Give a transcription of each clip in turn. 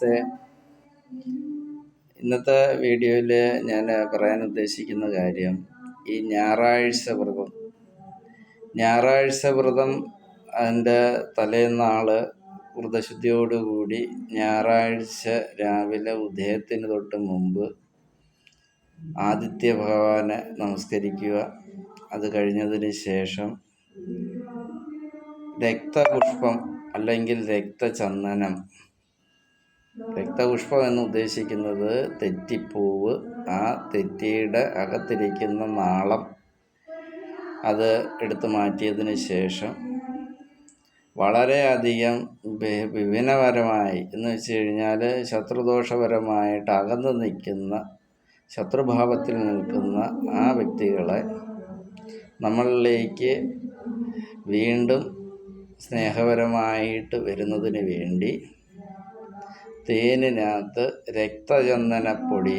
നമസ്തേ. ഇന്നത്തെ വീഡിയോയിൽ ഞാൻ പറയാൻ ഉദ്ദേശിക്കുന്ന കാര്യം ഈ ഞായറാഴ്ച വ്രതം അതിൻ്റെ തലേന്നാൾ വ്രതശുദ്ധിയോടുകൂടി ഞായറാഴ്ച രാവിലെ ഉദയത്തിന് തൊട്ട് മുമ്പ് ആദിത്യ ഭഗവാനെ നമസ്കരിക്കുക. അത് കഴിഞ്ഞതിന് ശേഷം രക്തപുഷ്പം അല്ലെങ്കിൽ രക്തചന്ദനം, രക്തപുഷ്പം എന്ന് ഉദ്ദേശിക്കുന്നത് തെറ്റിപ്പൂവ്, ആ തെറ്റിയുടെ അകത്തിരിക്കുന്ന നാളം അത് എടുത്തു മാറ്റിയതിന് ശേഷം വളരെയധികം വിഭിന്നപരമായി എന്ന് വെച്ച് കഴിഞ്ഞാൽ ശത്രുദോഷപരമായിട്ട് അകന്നു നിൽക്കുന്ന, ശത്രുഭാവത്തിൽ നിൽക്കുന്ന ആ വ്യക്തികളെ നമ്മളിലേക്ക് വീണ്ടും സ്നേഹപരമായിട്ട് വരുന്നതിന് വേണ്ടി തേനിനകത്ത് രക്തചന്ദനപ്പൊടി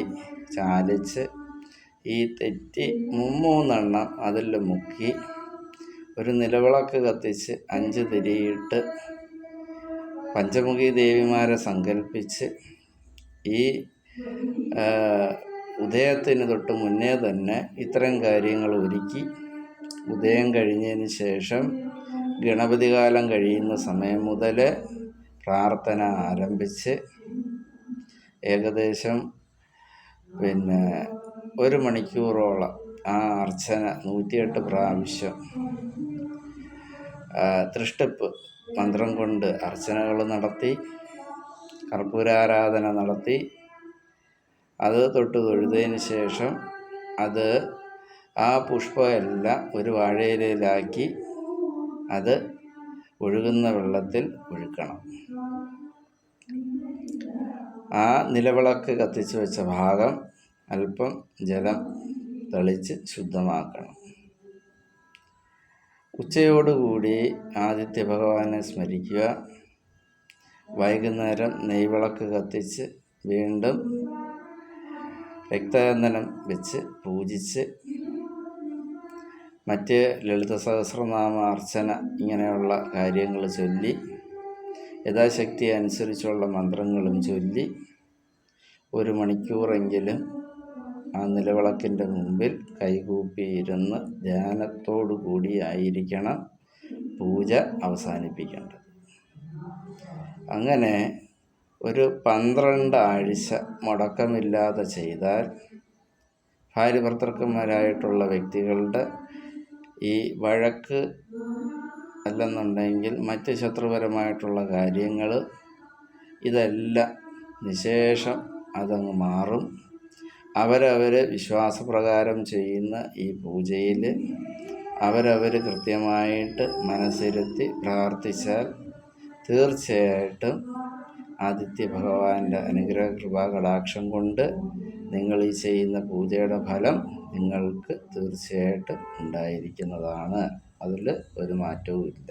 ചാലിച്ച് ഈ തെറ്റി 3 അതിൽ മുക്കി ഒരു നിലവിളക്ക് കത്തിച്ച് 5 തിരിയിട്ട് പഞ്ചമുഖി ദേവിമാരെ സങ്കല്പിച്ച് ഈ ഉദയത്തിന് തൊട്ട് മുന്നേ തന്നെ ഇത്തരം കാര്യങ്ങൾ ഒരുക്കി ഉദയം കഴിഞ്ഞതിന് ശേഷം ഗണപതി കാലം കഴിയുന്ന സമയം മുതൽ പ്രാർത്ഥന ആരംഭിച്ച് ഏകദേശം 1 മണിക്കൂറോളം ആ അർച്ചന 108 പ്രാവശ്യം തൃഷ്ടിപ്പ് മന്ത്രം കൊണ്ട് അർച്ചനകൾ നടത്തി, കർപ്പൂരാരാധന നടത്തി, അത് തൊട്ട് തൊഴുതതിന് ശേഷം അത് ആ പുഷ്പമെല്ലാം ഒരു വാഴയിലയിലാക്കി അത് ഒഴുകുന്ന വെള്ളത്തിൽ ഒഴുക്കണം. ആ നിലവിളക്ക് കത്തിച്ച് വെച്ച ഭാഗം അല്പം ജലം തളിച്ച് ശുദ്ധമാക്കണം. ഉച്ചയോടുകൂടി ആദിത്യ ഭഗവാനെ സ്മരിക്കുക. വൈകുന്നേരം നെയ്വിളക്ക് കത്തിച്ച് വീണ്ടും രക്തചന്ദനം വെച്ച് പൂജിച്ച് മറ്റ് ലളിത സഹസ്രനാമ അർച്ചന ഇങ്ങനെയുള്ള കാര്യങ്ങൾ ചൊല്ലി യഥാശക്തി അനുസരിച്ചുള്ള മന്ത്രങ്ങളും ചൊല്ലി 1 മണിക്കൂറെങ്കിലും ആ നിലവിളക്കിൻ്റെ മുമ്പിൽ കൈകൂപ്പിയിരുന്ന് ധ്യാനത്തോടു കൂടിയായിരിക്കണം പൂജ അവസാനിപ്പിക്കേണ്ടത്. അങ്ങനെ ഒരു 12 ആഴ്ച മുടക്കമില്ലാതെ ചെയ്താൽ ഭാര്യഭർത്തൃക്കന്മാരായിട്ടുള്ള വ്യക്തികളുടെ ഈ വഴക്ക് അല്ലെന്നുണ്ടെങ്കിൽ മറ്റ് ശത്രുപരമായിട്ടുള്ള കാര്യങ്ങൾ ഇതെല്ലാം നിശേഷം അതങ്ങ് മാറും. അവരവർ വിശ്വാസപ്രകാരം ചെയ്യുന്ന ഈ പൂജയിൽ അവരവർ കൃത്യമായിട്ട് മനസ്സിരുത്തി പ്രാർത്ഥിച്ചാൽ തീർച്ചയായിട്ടും ആദിത്യ ഭഗവാന്റെ അനുഗ്രഹ കൃപാകടാക്ഷം കൊണ്ട് നിങ്ങൾ ഈ ചെയ്യുന്ന പൂജയുടെ ഫലം നിങ്ങൾക്ക് തീർച്ചയായിട്ടും ഉണ്ടായിരിക്കുന്നതാണ്. അതിൽ ഒരു മാറ്റവും ഇല്ല.